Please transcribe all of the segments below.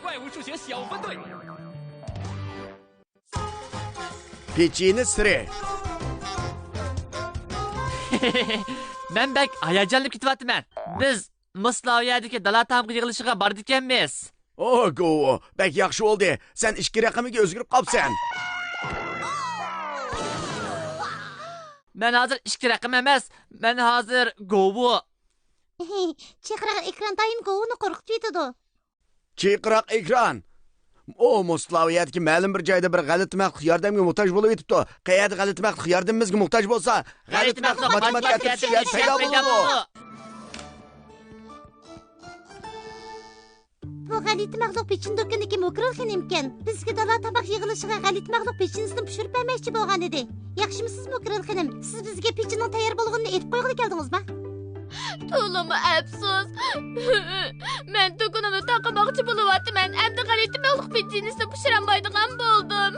怪物数学小分队。Pechini siri. Men bek hayajonlanib ketyapman. Biz Moslaviyadagi dala tamg'i yig'ilishiga bordik ekanmiz. Go. Bek yaxshi oldu. Sen ishki raqamiga o'zgarib qolsan. Men hozir ishki raqam emas. Men hozir Govu. Chaqiraq ekran doim Govuni qo'rqitib yetadi. Chaqiraq ekran. Moslaviyadagi ma'lum bir joyda bir g'alati maxluq yordamga muhtoj bo'lib yetibdi. Qayerda g'alati maxluq yordamimizga muhtoj bo'lsa, g'alati maxluq matematika tushgan paydo bo'ladi. Bu g'alati maxluq pechin do'koniga Mukrilxin ekan. Bizga dala tamoq yig'ilishiga g'alati maxluq pechinisini pishirib bermoqchi bo'lgan edi. Yaxshimisiz Mukrilxinim? Siz bizga pechinning tayyor bo'lganini aytib qo'yg'ili keldingizmi? To'limi afsus. Men do'konimni taqamoqchi bo'lyapman. Endi g'alati maxluq pechinisini pishirolmaydigan bo'ldim.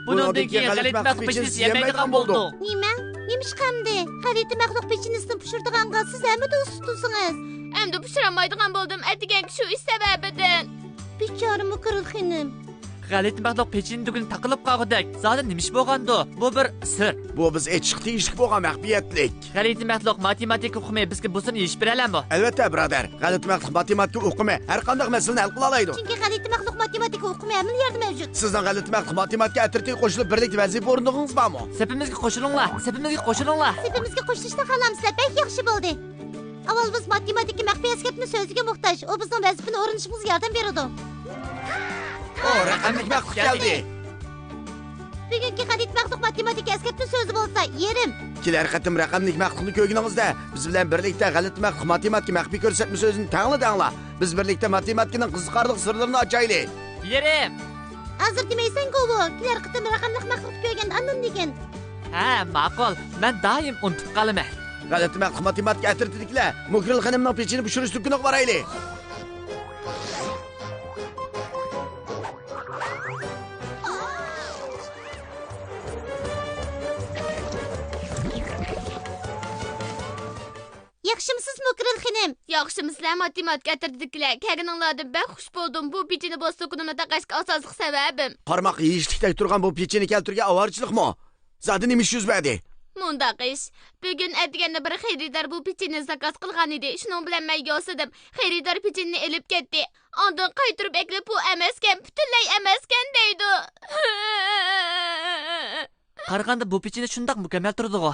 Bundan keyin g'alati maxluq pechinisi yemaydigan bo'ldik. Nima? Nimish qamdi? G'alati maxluq pechinisini pishirdiganqa siz hamma do'stusiniz. Endi pishirolmaydigan bo'ldim. Aytgan shu ish sababidan. Bechora Mukrilxinim. G'alati maxluq pechin do'koni taqilib qolgandak. Zoda nima ish bo'lgandi? Bu bir sir. Bu biz aytishga tegishli bo'lgan maxfiyatlik. G'alati maxluq matematika o'qimay bizga busini yechib beralammi? Albatta, birodar. G'alati maxluq matematika o'qimay har qanday masalani hal qila oladi. Chunki g'alati maxluq matematika o'qimay hamma yerda mavjud. Sizning g'alati maxluq matematika atritiga qo'shilib birlikda vazifa o'rnadingiz bormi? Sepimizga qo'shilinglar. Sepimizga qo'shilinglar. Sepimizga qo'shilishni xohlamsizlar. Bek yaxshi bo'ldi. Avval biz matematika maxfiy askatni so'ziga muhtoj. U bizning vazifani o'rganishimizga yordam beradi. Raqamlik maxluq keldi. Bugungi g'alati maxluq matematika askatni so'zi bo'lsa, yerim. Kelar qatim raqamlik maxluqni ko'rganingizda biz bilan birlikda g'alati maxluq matematika maxfiy ko'rsatma so'zini tangla. Biz birlikda matematikaning qiziqarli sirlarini ochaylik. Yerim. Hozir demaysan Govo, kelar qatim raqamlik maxluqni ko'rganda andan degan. Ha, ma'qul. Men doim unutib qolaman. G'alati maxluq matematika atritidagilar Mukrilxonimning pechini pishirish do'koniga boraylik. Yaxshimisiz Mukrilxinim? Yaxshimisizlar matematika atritidagilar. Kelganinglardan ben xush bo'ldim. Bu pechini bo'z do'konimni taqashga asosiy sababim. Qarmoq yeyishlikda turgan bu pechini keltirgan avorchilikmi? Zodi nima ish yuz berdi? Mundaq ish. Bugun aytganda bir xaridor bu pechinni zakaz qilgan edi. Shuning bilan men yo'sidim. Xaridor pechinni olib ketdi. Ondan qaytirib eklab bu emaskan, butunlay emaskan deydi. Qaraganda bu pechini shundoq mukammal turdi-ku.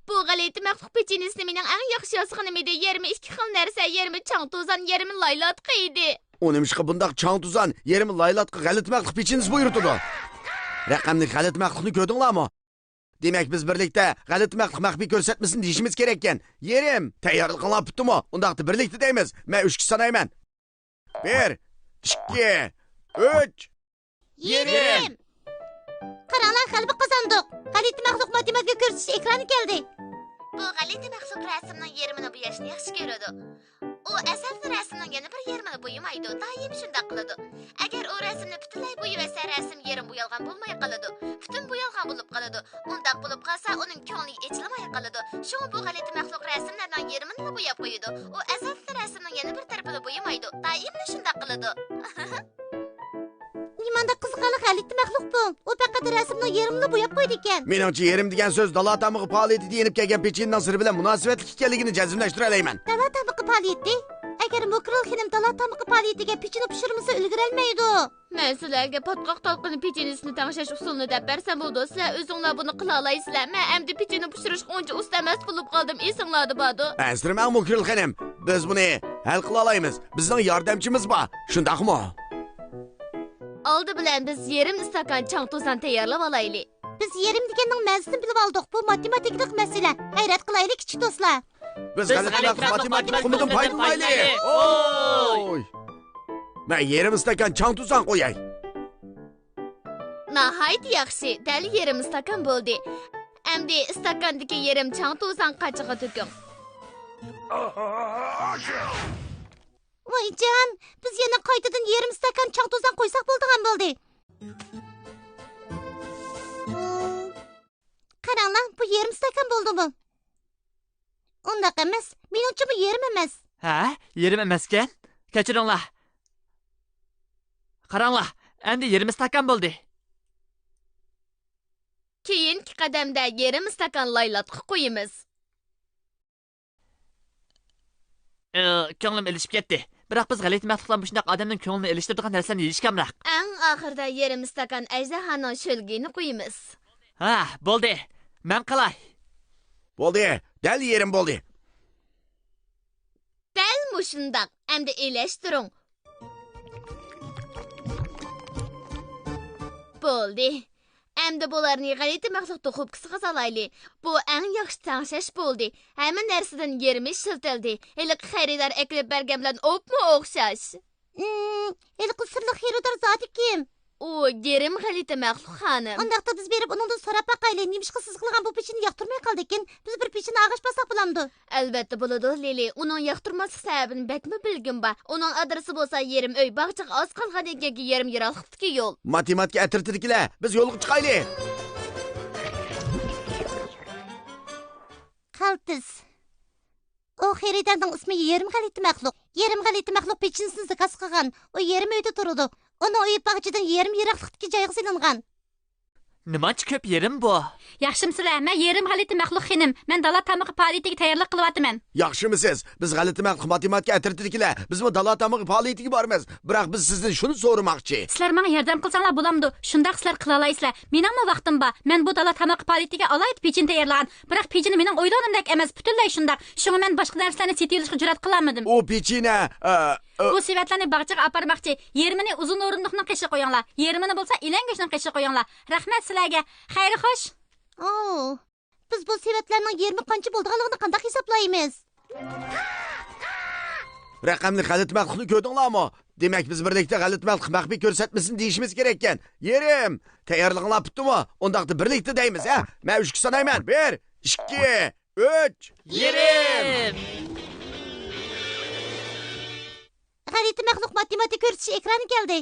Bu g'alati maxluq pechinisini mening eng yaxshi yosig'im edi. 22 xil narsa, 20 chang to'zan, 20 laylatqa edi. U nimishqa bundaq chang tuzan, 20 laylatqa g'alati maxluq pechinis buyurtdi. Raqamli g'alati maxluqni ko'rdinglarmi? Demak biz birlikda g'alati maxluq maxfiy ko'rsatmasini deyishimiz kerak ekan. Yerim, tayyorlig'inglar bitdimi? Undaqda birlikda deymiz. Men 3 ga sanayman. 1 2 3 Yerim. Qaranglar, g'alaba qozondik. G'alati maxluq matematika ko'rsatish ekrani keldi. Bu g'alati maxluq rasmning yerimini bo'yashni yaxshi ko'radi. U asl rasmning yana bir yerimini bo'yamaydi. Doim shunday qiladi. Agar u rasmni butunlay bo'yasa, rasm yerim bo'yalgan bo'lmay qoladi. Butun bo'yalgan bo'lib qoladi. Undaq bo'lib qolsa, uning ko'ngli echilmay qoladi. Shunga bu g'alati maxluq rasmlarning yerimini bo'yab qo'yadi. U asl rasmning yana bir tarafini bo'yamaydi. Doim shunday qiladi. Nimanda qiziqarli g'alati maxluq bu. U faqat rasmning yerimini bo'yab qo'ydi ekan. Meningcha yerim degan so'z dala tamg'i faoliyati deyilib kelgan pechinning siri bilan munosabatli ekanligini jazmlashtira olmayman. Dala tamg'i faoliyati? Agar Mukrilxinim dala tamg'i faoliyatiga pechini pishirmasa ulgurolmaydi. Men sizlarga patqoq talqini pechinisini tangshash usulini deb bersam bo'ldi. Sizlar o'zinglar buni qila olasizlar. Men endi pechini pishirishga uncha usta emas bo'lib qoldim. Esinglarda bordi. Asrimang Mukrilxinim, biz buni hal qila olamiz. Bizning yordamchimiz bor. Shundaqmi? Oldi bilan biz yerim stakan chang to'zan tayyorlab olaylik. Biz yerim deganning ma'nosini bilib oldik. Bu matematiklik masala. Hayrat qilaylik kichik do'stlar. Biz g'alati matematika qumidan foydalanaylik. Oy! Men yerim stakan chang tuzan qo'yay. Nahayt yaxshi. Dal yerim stakan bo'ldi. Endi stakandagi yerim chang to'zan qachiqqa to'king. Voy jon, biz yana qaytadan yerim stakan chang to'zan qo'ysak bo'ldigan bo'ldi. Qaranglar, bu yerim stakan bo'ldimi? Undaq emas. Meningcha bu yerim emas. Ha, yerim emaskan. Kechiringlar. Qaranglar, endi yarım stakan bo'ldi. Keyingi qadamda yarim stakan laylatqi qo'yamiz. Ko'nglim ilishib ketdi. Biroq biz g'alati mahluqlar shunday odamning ko'nglini ilishtiradigan narsalarni yeyish kamroq. Eng oxirida yarim stakan ajdahaning sho'lgini qo'yamiz. Ha, bo'ldi. Men qalay. Bo'ldi, dal yerim bo'ldi. Dal mushundaq, endi elashtiring. Bo'ldi. Endi bularni g'alati mahluqni xo'pkisiga solayli. Bu eng yaxshi tangshash bo'ldi. Hamma narsadan yerimiz shiltildi. Iliq xaridor eklib bergan bilan o'pmi o'xshash. Iliq sirli xaridor zoti kim? U yerim g'alati mahluq xonim. Undaqda biz berib uningdan so'rab baqayli. Nimishqa siz qilgan bu pechini yoqtirmay qoldikin? Biz bir pechini ag'ash basak bo'lamdi. Albatta bo'ladi, Lili. Uning yoqtirmaslik sababini bakmi bilgin ba. Uning adresi bo'lsa yerim uy, bog'chaga oz qolgan ekanki yerim yiroqlikdagi yo'l. Matematika atirtidikilar, biz yo'lga chiqayli. Qaltis. O xaridorning ismi yerim g'alati mahluq. Yerim g'alati mahluq pechinisini zakaz qilgan. O yerim uyda turadi. Uni uy bog'chadan yerim yiroqlikdagi joyga silingan. Nimachi ko'p yerim bu? Yaxshimsizlar? Men yerim g'alati maxluq xinim. Men dala tamog'i faoliyatiga tayyorlik qilyapman. Yaxshimisiz? Biz g'alati mahluq matematika atirtidikilar. Bizmi dala tamog'i faoliyatiga bormiz. Biroq biz sizdan shuni so'ramoqchi. Sizlar menga yordam qilsanglar bo'lamdi. Shundaq sizlar qila olasizlar. Meningmi vaqtim bor. Men bu dala tamog'i faoliyatiga alayit pechin tayyorlagan. Biroq pechini mening o'ylaganimdek emas, butunlay shundaq. Shunga men boshqa narsalarni setib olishga jur'at qilolmadim. O pechina Bu sivatlarni bog'chaga aparmoqchi. Yerimini uzun o'rindiqning qishi qo'yinglar. Yerimini bo'lsa ilangishning qishi qo'yinglar. Rahmat sizlarga. Xayr xo'sh. Biz bu sivatlarning yerimi qancha bo'lganligini qanday hisoblaymiz? Raqamni g'alati mahluqni ko'rdinglarmi? Demak biz birlikda g'alati mahluq maxfiy ko'rsatmasin deyishimiz kerak ekan. Yerim, tayyorlig'inglar bitdimi? Undaqda birlikda deymiz, ha? Men 3 sanayman. 1, 2, 3. Yerim! G'alati mahluq matematik ko'rsatish ekrani keldi.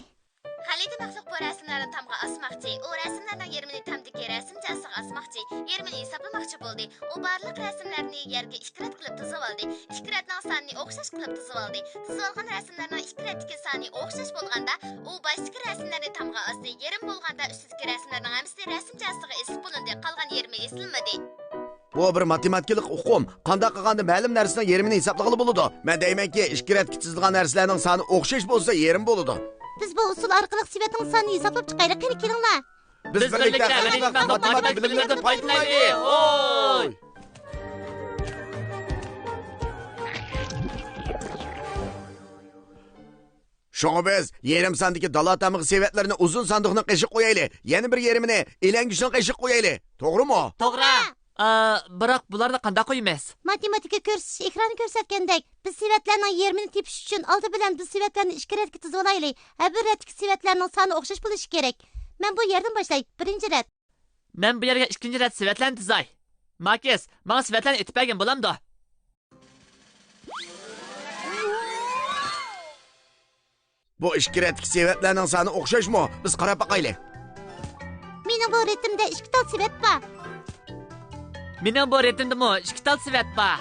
G'alati mahluq bu rasmlarni tamg'a osmoqchi. U rasmlarning yerimini tamdagi rasmcha asiga osmoqchi. Yerimini hisoblamoqchi bo'ldi. U barliq rasmlarni yerga 2 rat qilib tizib oldi. 2 ratning sonini o'xshash qilib tizib oldi. Tizib olgan rasmlarning 2 ratdagi soni o'xshash bo'lganda, u boshqa rasmlarni tamg'a osdi. Yerim bo'lganda ustidagi rasmlarning hammasi rasmcha asiga esilib bo'lindi. Qolgan yerimi esilmadi. Bu bir matematikalik uqum. Qanday qilganda ma'lum narsaning yerimini hisoblag'ili bo'ladi. Men deymanki, 2 ratga chizilgan narsalarning soni o'xshash bo'lsa, yerim bo'ladi. Biz bu usul orqali sivatning sonini hisoblab chiqaylik. Qani kelinglar. Biz birlikda g'alati matematik bilimlardan foydalanaylik. Oy! Şoňa biz yerim sandagi dala tamyg'i sevatlarini uzun sandiqni qishib qo'yaylik. Yana bir yerimini elangishni qishib qo'yaylik. To'g'rimi? To'g'ri. Biroq bularni qanday qo'yamiz? Matematika ko'rsatish ekrani ko'rsatgandek, biz sivatlarning yerimini tepish uchun oldi bilan biz sivatlarni 2 ratga tizib olaylik. Bir ratdagi sivatlarning soni o'xshash bo'lishi kerak. Men bu yerdan boshlay. 1-rat. Men bu yerga 2-rat sivatlarni tizay. Markes, menga sivatlarni aytib bergin bo'lamdi? Bu 2 ratdagi sevatlarning soni o'xshashmi? Biz qarab baqaylik. Mening bu retimda 2 tal sivat bor. Mening bu retimdimi 2 tal sivat bor.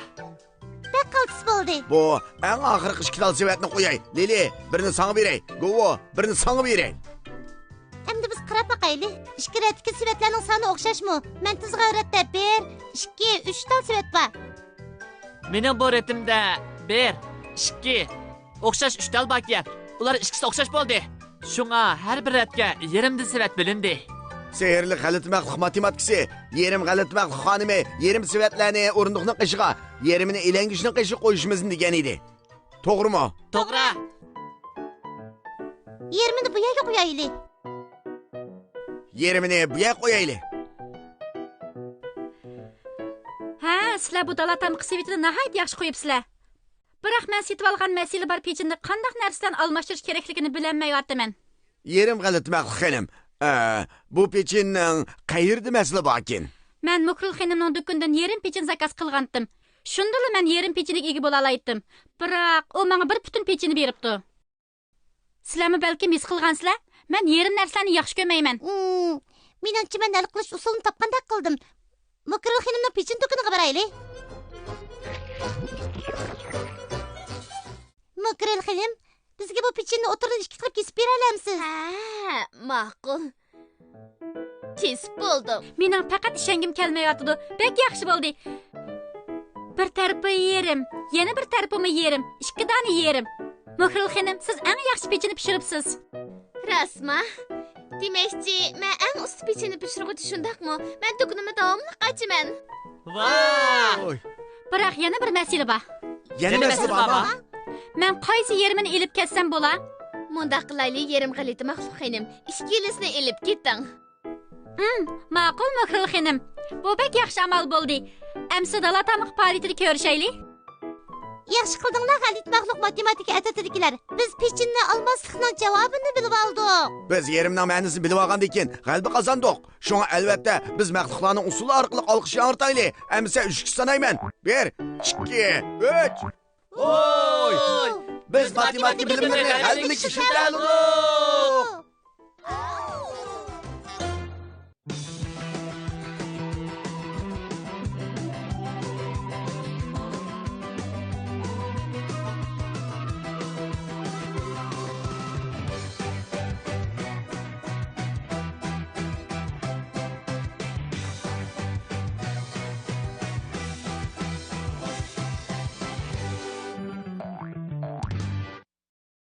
Bak qaltis bo'ldi. Bu eng oxirgi 2 tal sevatni qo'yay. Lili, birini sana beray. Govo, birini sana beray. Endi biz qarab baqaylik. 2 ratdagi sivatlarning soni o'xshashmi? Men tizgan ratda 1, 2, 3 tal sivat bor. Mening bu retimda 1, 2 o'xshash 3 tal bor ekan. Ular ikkisi o'xshash bo'ldi. Shunga har bir ratga yerimda sivat bilindi. Sehrli g'alati maxluq matematikasi, yerim g'alati maxluq xonimi, yerim sivatlarni o'rindiqning qishiga, yerimini elangishning qishib qo'yishimizni degan edi. To'g'rimi? To'g'ri. Yerimini bu yerga qo'yaylik. Yerimini bu yerga qo'yaylik. Ha, sizlar bu dala tamog'i sivatini nihoyat yaxshi qo'yibsizlar. Biroq men setib olgan masala bor pechinni qanday narsadan almashtirish kerakligini bilmayapman. Yerim g'alati maxluq xonim. Bu pechinning qayerda masala bor ekan? Men Mukrul xonimning do'kondan yerim pechin zakaz qilgandim. Shundala men yerim pechiniga ega bo'la oldim. Biroq u menga bir butun pechini beribdi. Sizlarmi balkim his qilgansizlar? Men yerim narsalarni yaxshi ko'rmayman. Menimcha men hal qilish usulini topgandek qildim. Mukrul xonimning pechin do'koniga boraylik. Mukrul xonim, bizga bu pechenni o'tirib 2 qilib kesib bera olamsiz? Ha, ma'qul. Kesib bo'ldim. Mening faqat ishongim kelmayotdi. Bek yaxshi bo'ldi. Bir tarafi yerim, yana bir tarafimi yerim. 2 dona yerim. Muhril xonim, siz eng yaxshi pechini pishiribsiz. Rasma. Demakchi, men eng usti pechini pishirg'uchi shundaqmi? Men do'konimni davomli qachiman. Vay! Oy. Biroq yana bir masala bor. Yana masala bormi? Men qaysi yerimini ilib ketsam bo'la? Mundaq qilayli, yerim g'alati maxluq xonim. 2 kilisini ilib keting. Ma'qul Muhril xonim. Bu bek yaxshi amal bo'ldi. Amsa dala tamoq faoliyatini ko'rishaylik. Yaxshi qildinglar, g'alit maxluq matematika atatidikilar. Biz pechenni olmaslikning javobini bilib oldik. Biz yerimning ma'nosini bilib olgandan keyin g'alaba qozondik. Shunga albatta biz maxluqlarning usuli orqali olqish yangrtaylik. Amsa 3 sanayman. 1, 2, 3. Oy! Biz matematika bilimlarini g'alabalik ishlatamiz.